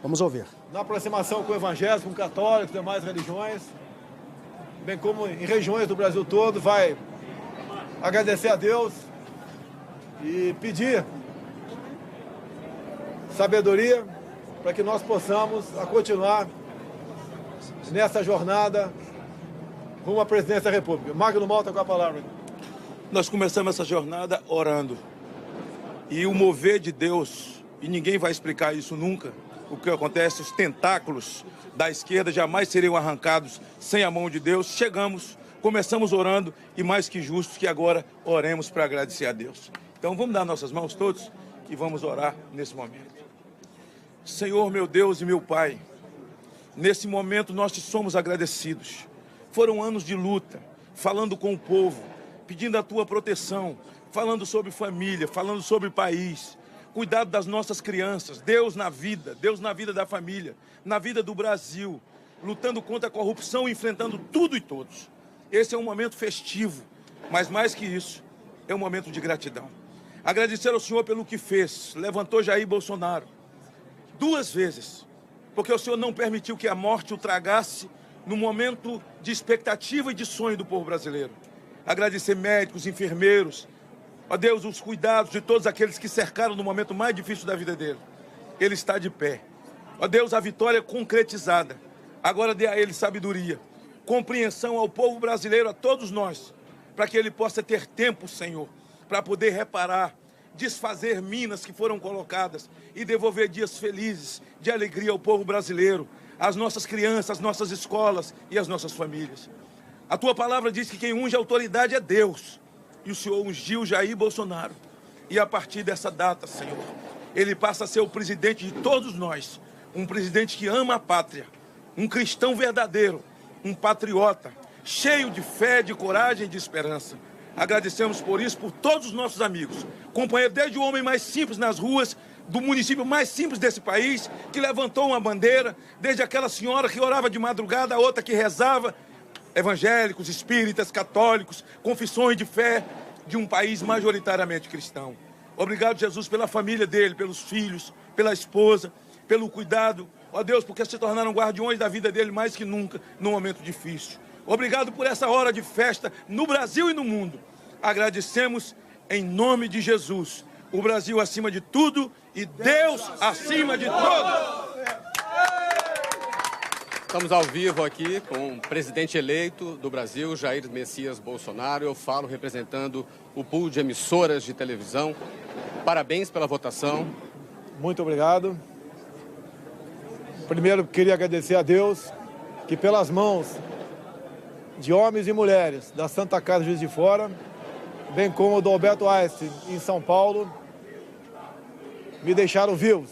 Vamos ouvir. Na aproximação com o evangélico, com católicos, demais religiões, bem como em regiões do Brasil todo, vai agradecer a Deus e pedir sabedoria para que nós possamos continuar nessa jornada rumo à presidência da República. Magno Malta com a palavra. Nós começamos essa jornada orando. E o mover de Deus, e ninguém vai explicar isso nunca, o que acontece, os tentáculos da esquerda jamais seriam arrancados sem a mão de Deus. Começamos orando e mais que justo que agora oremos para agradecer a Deus. Então vamos dar nossas mãos todos e vamos orar nesse momento. Senhor, meu Deus e meu Pai, nesse momento nós te somos agradecidos. Foram anos de luta, falando com o povo, pedindo a tua proteção, falando sobre família, falando sobre país, cuidado das nossas crianças, Deus na vida da família, na vida do Brasil, lutando contra a corrupção, enfrentando tudo e todos. Esse é um momento festivo, mas mais que isso, é um momento de gratidão. Agradecer ao Senhor pelo que fez, levantou Jair Bolsonaro 2 vezes, porque o Senhor não permitiu que a morte o tragasse no momento de expectativa e de sonho do povo brasileiro. Agradecer médicos, enfermeiros, ó Deus, os cuidados de todos aqueles que cercaram no momento mais difícil da vida dele. Ele está de pé. Ó Deus, a vitória concretizada. Agora dê a ele sabedoria, compreensão ao povo brasileiro, a todos nós, para que ele possa ter tempo, Senhor, para poder reparar, desfazer minas que foram colocadas e devolver dias felizes, de alegria ao povo brasileiro, às nossas crianças, às nossas escolas e às nossas famílias. A tua palavra diz que quem unge a autoridade é Deus. E o Senhor ungiu Jair Bolsonaro. E a partir dessa data, Senhor, ele passa a ser o presidente de todos nós. Um presidente que ama a pátria. Um cristão verdadeiro. Um patriota. Cheio de fé, de coragem e de esperança. Agradecemos por isso, por todos os nossos amigos. Companheiro, desde o homem mais simples nas ruas, do município mais simples desse país, que levantou uma bandeira, desde aquela senhora que orava de madrugada, a outra que rezava, evangélicos, espíritas, católicos, confissões de fé de um país majoritariamente cristão. Obrigado, Jesus, pela família dele, pelos filhos, pela esposa, pelo cuidado. Ó Deus, porque se tornaram guardiões da vida dele mais que nunca, num momento difícil. Obrigado por essa hora de festa no Brasil e no mundo. Agradecemos em nome de Jesus. O Brasil acima de tudo e Deus acima de todos. Estamos ao vivo aqui com o presidente eleito do Brasil, Jair Messias Bolsonaro. Eu falo representando o pool de emissoras de televisão. Parabéns pela votação. Muito obrigado. Primeiro, queria agradecer a Deus que pelas mãos de homens e mulheres da Santa Casa de Juiz de Fora, bem como do Alberto Einstein em São Paulo, me deixaram vivos.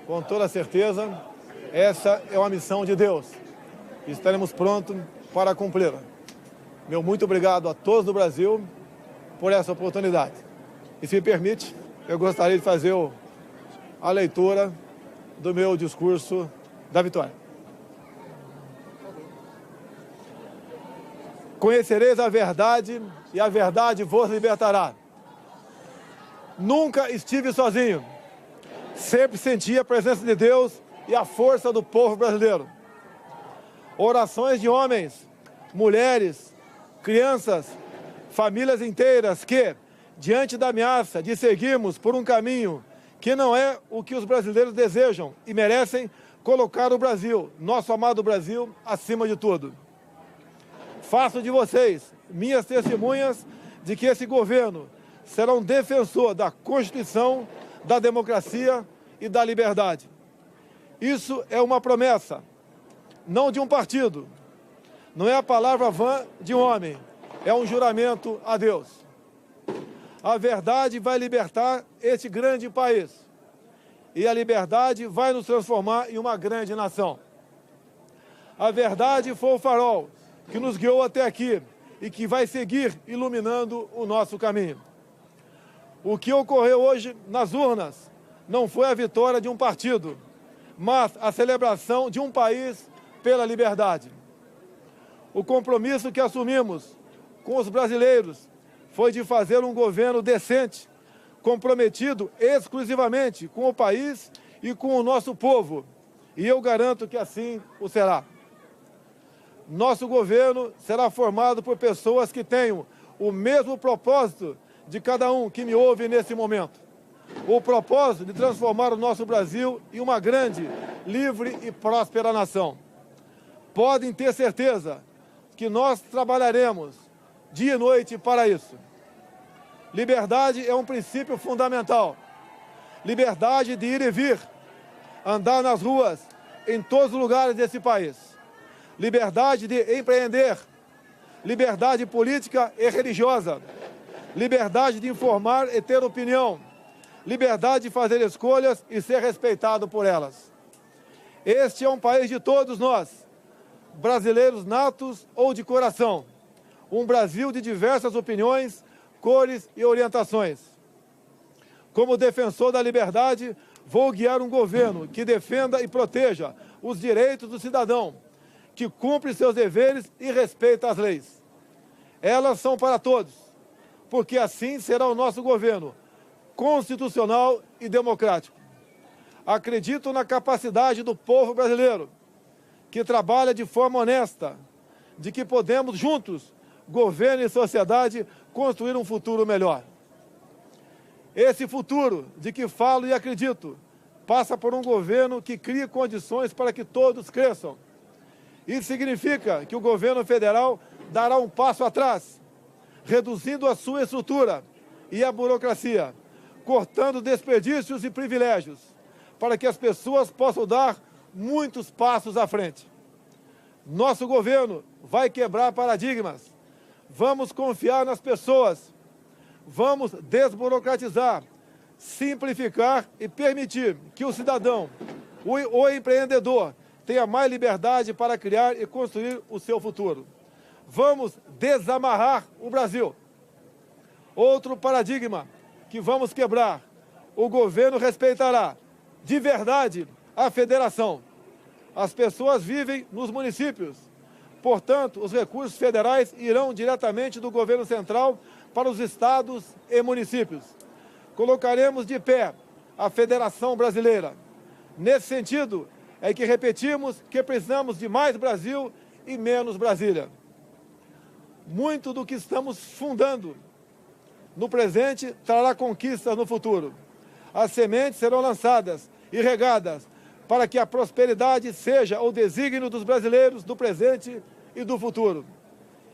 Com toda certeza, essa é uma missão de Deus. Estaremos prontos para cumpri-la. Meu muito obrigado a todos do Brasil por essa oportunidade. E se me permite, eu gostaria de fazer a leitura do meu discurso da vitória. Conhecereis a verdade e a verdade vos libertará. Nunca estive sozinho. Sempre senti a presença de Deus e a força do povo brasileiro. Orações de homens, mulheres, crianças, famílias inteiras que, diante da ameaça de seguirmos por um caminho que não é o que os brasileiros desejam e merecem, colocar o Brasil, nosso amado Brasil, acima de tudo. Faço de vocês minhas testemunhas de que esse governo será um defensor da Constituição, da democracia e da liberdade. Isso é uma promessa, não de um partido, não é a palavra vã de um homem, é um juramento a Deus. A verdade vai libertar este grande país e a liberdade vai nos transformar em uma grande nação. A verdade foi o farol que nos guiou até aqui e que vai seguir iluminando o nosso caminho. O que ocorreu hoje nas urnas não foi a vitória de um partido, mas a celebração de um país pela liberdade. O compromisso que assumimos com os brasileiros foi de fazer um governo decente, comprometido exclusivamente com o país e com o nosso povo, e eu garanto que assim o será. Nosso governo será formado por pessoas que tenham o mesmo propósito de cada um que me ouve nesse momento. O propósito de transformar o nosso Brasil em uma grande, livre e próspera nação. Podem ter certeza que nós trabalharemos dia e noite para isso. Liberdade é um princípio fundamental. Liberdade de ir e vir, andar nas ruas, em todos os lugares desse país. Liberdade de empreender, liberdade política e religiosa, liberdade de informar e ter opinião, liberdade de fazer escolhas e ser respeitado por elas. Este é um país de todos nós, brasileiros natos ou de coração, um Brasil de diversas opiniões, cores e orientações. Como defensor da liberdade, vou guiar um governo que defenda e proteja os direitos do cidadão, que cumpre seus deveres e respeita as leis. Elas são para todos, porque assim será o nosso governo, constitucional e democrático. Acredito na capacidade do povo brasileiro, que trabalha de forma honesta, de que podemos juntos, governo e sociedade, construir um futuro melhor. Esse futuro de que falo e acredito passa por um governo que crie condições para que todos cresçam. Isso significa que o governo federal dará um passo atrás, reduzindo a sua estrutura e a burocracia, cortando desperdícios e privilégios, para que as pessoas possam dar muitos passos à frente. Nosso governo vai quebrar paradigmas. Vamos confiar nas pessoas. Vamos desburocratizar, simplificar e permitir que o cidadão, o empreendedor, tenha mais liberdade para criar e construir o seu futuro. Vamos desamarrar o Brasil. Outro paradigma que vamos quebrar. O governo respeitará de verdade a federação. As pessoas vivem nos municípios. Portanto, os recursos federais irão diretamente do governo central para os estados e municípios. Colocaremos de pé a Federação Brasileira. Nesse sentido, é que repetimos que precisamos de mais Brasil e menos Brasília. Muito do que estamos fundando no presente trará conquistas no futuro. As sementes serão lançadas e regadas para que a prosperidade seja o desígnio dos brasileiros do presente e do futuro.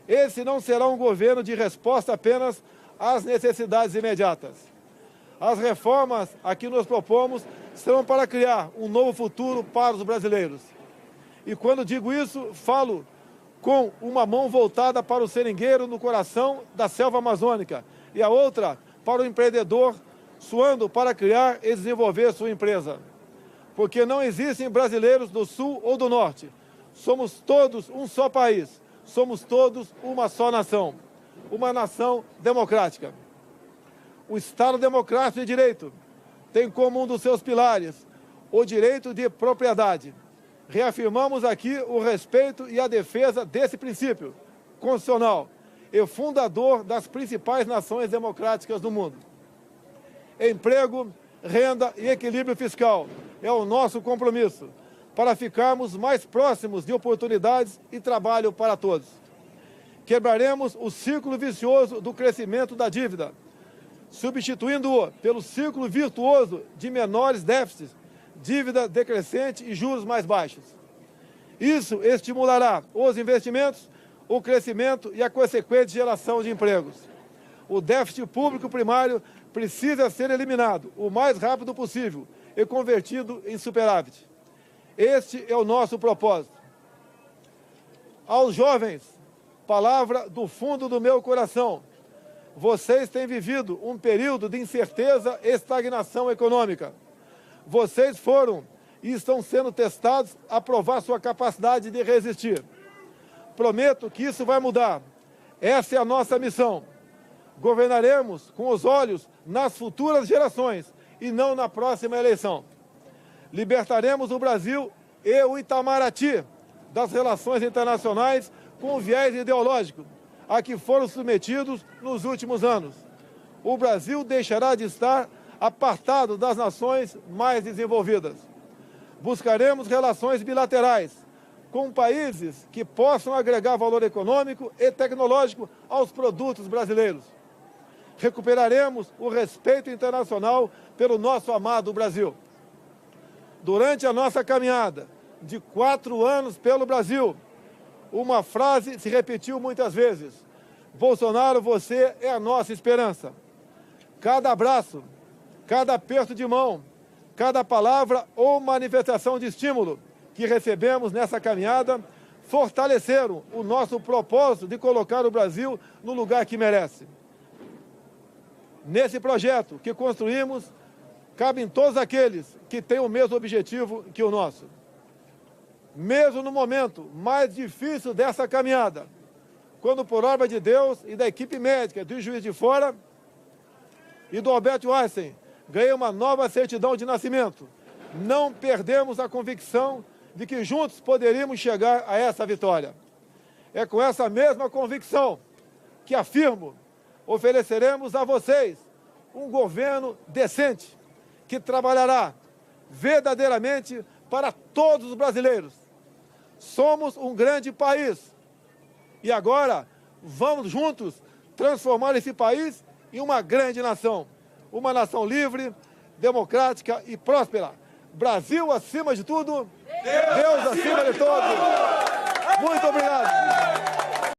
Esse não será um governo de resposta apenas às necessidades imediatas. As reformas a que nos propomos serão para criar um novo futuro para os brasileiros. E quando digo isso, falo com uma mão voltada para o seringueiro no coração da selva amazônica e a outra para o empreendedor suando para criar e desenvolver sua empresa. Porque não existem brasileiros do Sul ou do Norte. Somos todos um só país. Somos todos uma só nação. Uma nação democrática. O Estado Democrático de Direito tem como um dos seus pilares o direito de propriedade. Reafirmamos aqui o respeito e a defesa desse princípio constitucional e fundador das principais nações democráticas do mundo. Emprego, renda e equilíbrio fiscal é o nosso compromisso para ficarmos mais próximos de oportunidades e trabalho para todos. Quebraremos o círculo vicioso do crescimento da dívida, substituindo-o pelo círculo virtuoso de menores déficits, dívida decrescente e juros mais baixos. Isso estimulará os investimentos, o crescimento e a consequente geração de empregos. O déficit público primário precisa ser eliminado o mais rápido possível e convertido em superávit. Este é o nosso propósito. Aos jovens, palavra do fundo do meu coração, vocês têm vivido um período de incerteza e estagnação econômica. Vocês foram e estão sendo testados a provar sua capacidade de resistir. Prometo que isso vai mudar. Essa é a nossa missão. Governaremos com os olhos nas futuras gerações e não na próxima eleição. Libertaremos o Brasil e o Itamaraty das relações internacionais com o viés ideológico a que foram submetidos nos últimos anos. O Brasil deixará de estar apartado das nações mais desenvolvidas. Buscaremos relações bilaterais com países que possam agregar valor econômico e tecnológico aos produtos brasileiros. Recuperaremos o respeito internacional pelo nosso amado Brasil. Durante a nossa caminhada de 4 anos pelo Brasil, uma frase se repetiu muitas vezes: Bolsonaro, você é a nossa esperança. Cada abraço, cada aperto de mão, cada palavra ou manifestação de estímulo que recebemos nessa caminhada fortaleceram o nosso propósito de colocar o Brasil no lugar que merece. Nesse projeto que construímos, cabem todos aqueles que têm o mesmo objetivo que o nosso. Mesmo no momento mais difícil dessa caminhada, quando por obra de Deus e da equipe médica do Juiz de Fora e do Albert Einstein ganhei uma nova certidão de nascimento, não perdemos a convicção de que juntos poderíamos chegar a essa vitória. É com essa mesma convicção que afirmo: ofereceremos a vocês um governo decente, que trabalhará verdadeiramente para todos os brasileiros. Somos um grande país e agora vamos juntos transformar esse país em uma grande nação. Uma nação livre, democrática e próspera. Brasil acima de tudo, Deus acima de todos. Muito obrigado.